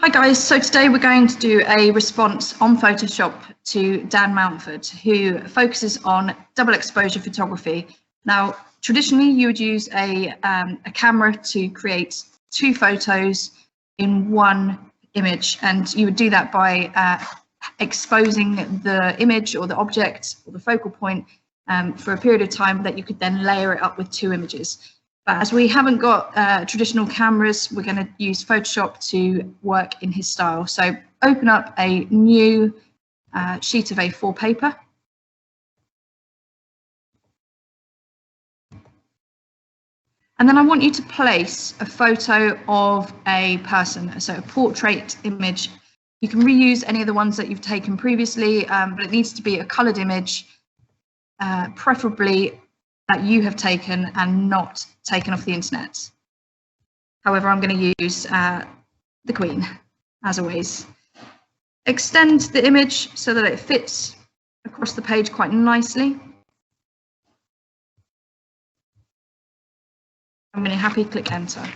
Hi guys, so today we're going to do a response on Photoshop to Dan Mountford, who focuses on double exposure photography. Now, traditionally you would use a camera to create two photos in one image, and you would do that by exposing the image or the object or the focal point for a period of time that you could then layer it up with two images. But as we haven't got traditional cameras, we're going to use Photoshop to work in his style. So open up a new sheet of A4 paper. And then I want you to place a photo of a person, so a portrait image. You can reuse any of the ones that you've taken previously, but it needs to be a coloured image, preferably that you have taken and not taken off the internet. However, I'm going to use the Queen, as always. Extend the image so that it fits across the page quite nicely. And when you're happy, click enter.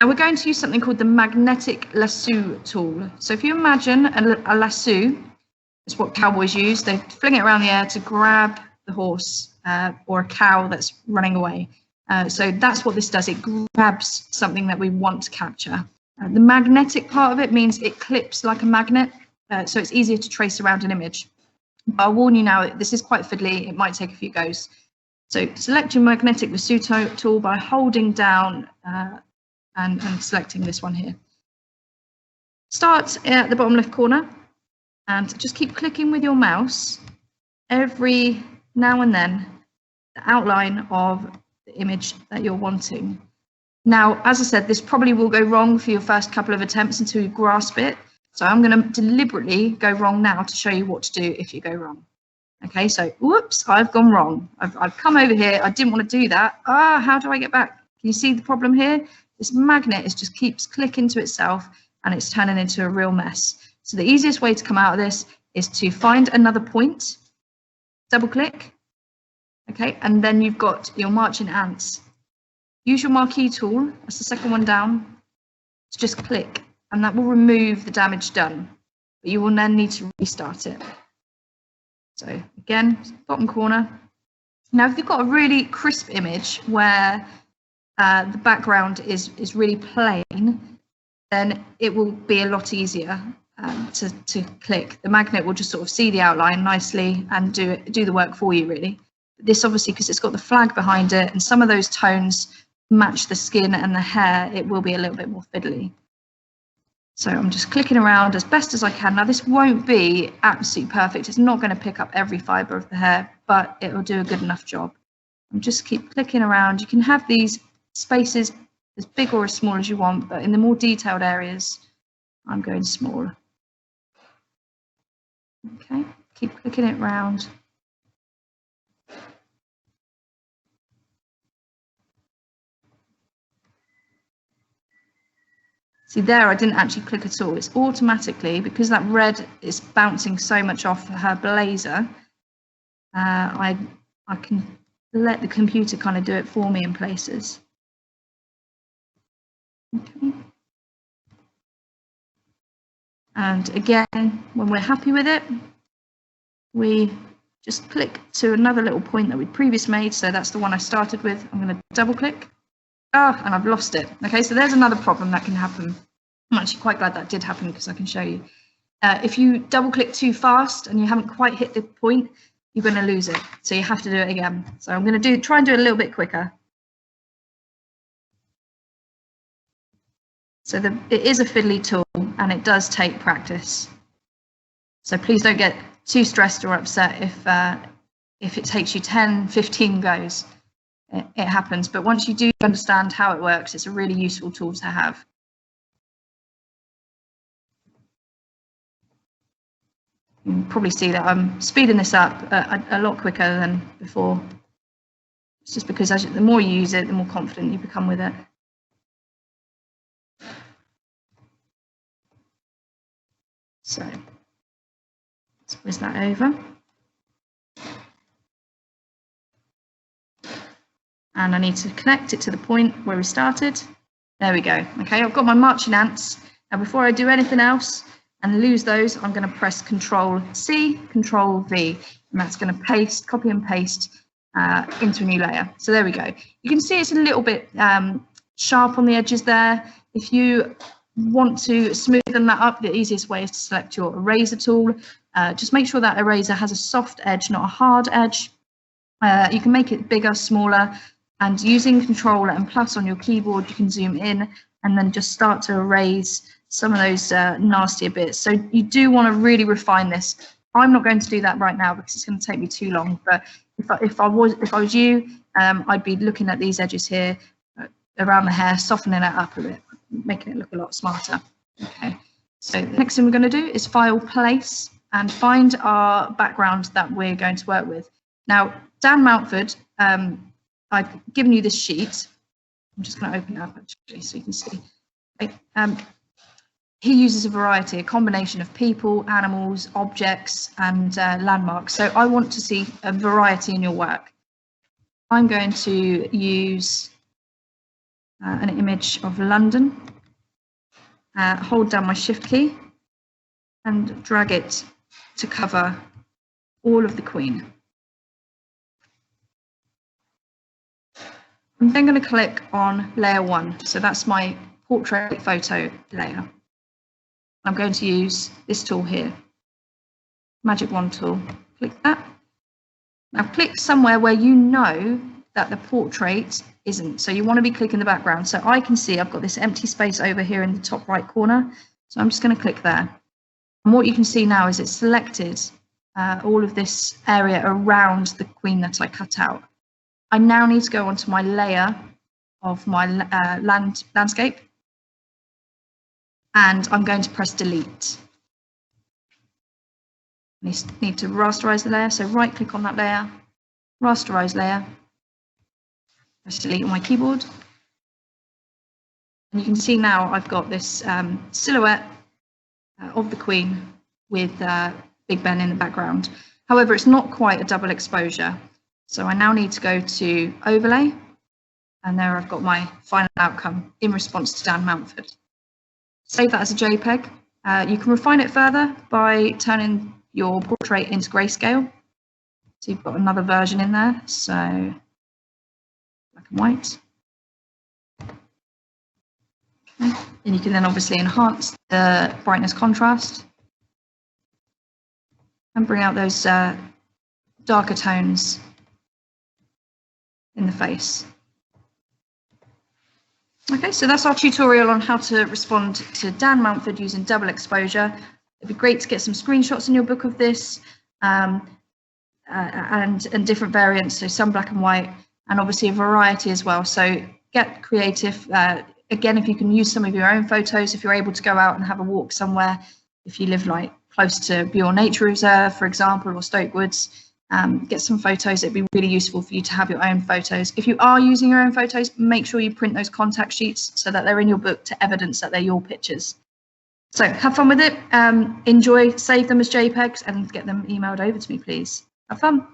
Now we're going to use something called the magnetic lasso tool. So if you imagine a lasso, it's what cowboys use. They fling it around the air to grab the horse or a cow that's running away. So that's what this does. It grabs something that we want to capture. The magnetic part of it means it clips like a magnet, so it's easier to trace around an image. But I'll warn you now, this is quite fiddly. It might take a few goes. So select your magnetic lasso tool by holding down and selecting this one here. Start at the bottom left corner and just keep clicking with your mouse every now and then the outline of the image that you're wanting. Now, as I said, this probably will go wrong for your first couple of attempts until you grasp it. So I'm going to deliberately go wrong now to show you what to do if you go wrong. Okay, so whoops, I've gone wrong. I've come over here. I didn't want to do that. How do I get back? Can you see the problem here? This magnet just keeps clicking to itself and it's turning into a real mess. So the easiest way to come out of this is to find another point, double click. Okay, and then you've got your marching ants. Use your marquee tool, that's the second one down, to just click, and that will remove the damage done. But you will then need to restart it. So again, bottom corner. Now, if you've got a really crisp image where the background is really plain, then it will be a lot easier to click. The magnet will just sort of see the outline nicely and do the work for you, really. This obviously, because it's got the flag behind it and some of those tones match the skin and the hair, it will be a little bit more fiddly. So I'm just clicking around as best as I can. Now this won't be absolutely perfect. It's not going to pick up every fibre of the hair, but it will do a good enough job. And just keep clicking around. You can have these spaces as big or as small as you want, but in the more detailed areas, I'm going small. Okay, keep clicking it around. See there, I didn't actually click at all. It's automatically, because that red is bouncing so much off her blazer, I can let the computer kind of do it for me in places. Okay. And again, when we're happy with it, we just click to another little point that we previously made. So that's the one I started with. I'm going to double click. And I've lost it. Okay, so there's another problem that can happen. I'm actually quite glad that did happen because I can show you. If you double click too fast and you haven't quite hit the point, you're going to lose it. So you have to do it again. So I'm going to try and do it a little bit quicker. So it is a fiddly tool and it does take practice. So please don't get too stressed or upset if it takes you 10, 15 goes. It happens, but once you do understand how it works, it's a really useful tool to have. You can probably see that I'm speeding this up a lot quicker than before. It's just because the more you use it, the more confident you become with it. So let's whiz that over. And I need to connect it to the point where we started. There we go. Okay, I've got my marching ants. Now, before I do anything else and lose those, I'm going to press Control-C, Control-V, and that's going to copy and paste into a new layer. So there we go. You can see it's a little bit sharp on the edges there. If you want to smoothen that up, the easiest way is to select your eraser tool. Just make sure that eraser has a soft edge, not a hard edge. You can make it bigger, smaller, and using Control and plus on your keyboard, you can zoom in and then just start to erase some of those nastier bits. So you do want to really refine this. I'm not going to do that right now because it's going to take me too long. But if I was you, I'd be looking at these edges here around the hair, softening it up a bit, making it look a lot smarter. Okay. So the next thing we're going to do is File, Place, and find our background that we're going to work with. Now, Dan Mountford, I've given you this sheet. I'm just going to open it up actually so you can see. He uses a variety, a combination of people, animals, objects, and landmarks. So I want to see a variety in your work. I'm going to use an image of London, hold down my Shift key and drag it to cover all of the Queen. I'm then going to click on layer 1. So that's my portrait photo layer. I'm going to use this tool here, Magic Wand tool. Click that. Now click somewhere where you know that the portrait isn't. So you want to be clicking the background. So I can see I've got this empty space over here in the top right corner. So I'm just going to click there. And what you can see now is it's selected all of this area around the Queen that I cut out. I now need to go onto my layer of my landscape. And I'm going to press delete. I need to rasterize the layer, so right click on that layer, rasterize layer, press delete on my keyboard. And you can see now I've got this silhouette of the Queen with Big Ben in the background. However, it's not quite a double exposure. So I now need to go to overlay, and there I've got my final outcome in response to Dan Mountford. Save that as a JPEG. You can refine it further by turning your portrait into grayscale. So you've got another version in there, so black and white. Okay. And you can then obviously enhance the brightness contrast and bring out those darker tones in the face. Okay, so that's our tutorial on how to respond to Dan Mountford using double exposure. It'd be great to get some screenshots in your book of this and different variants, so some black and white, and obviously a variety as well. So get creative. Again, if you can use some of your own photos, if you're able to go out and have a walk somewhere, if you live like close to Bure Nature Reserve, for example, or Stoke Woods, get some photos. It'd be really useful for you to have your own photos. If you are using your own photos, make sure you print those contact sheets so that they're in your book to evidence that they're your pictures. So have fun with it. Enjoy, save them as JPEGs and get them emailed over to me, please. Have fun.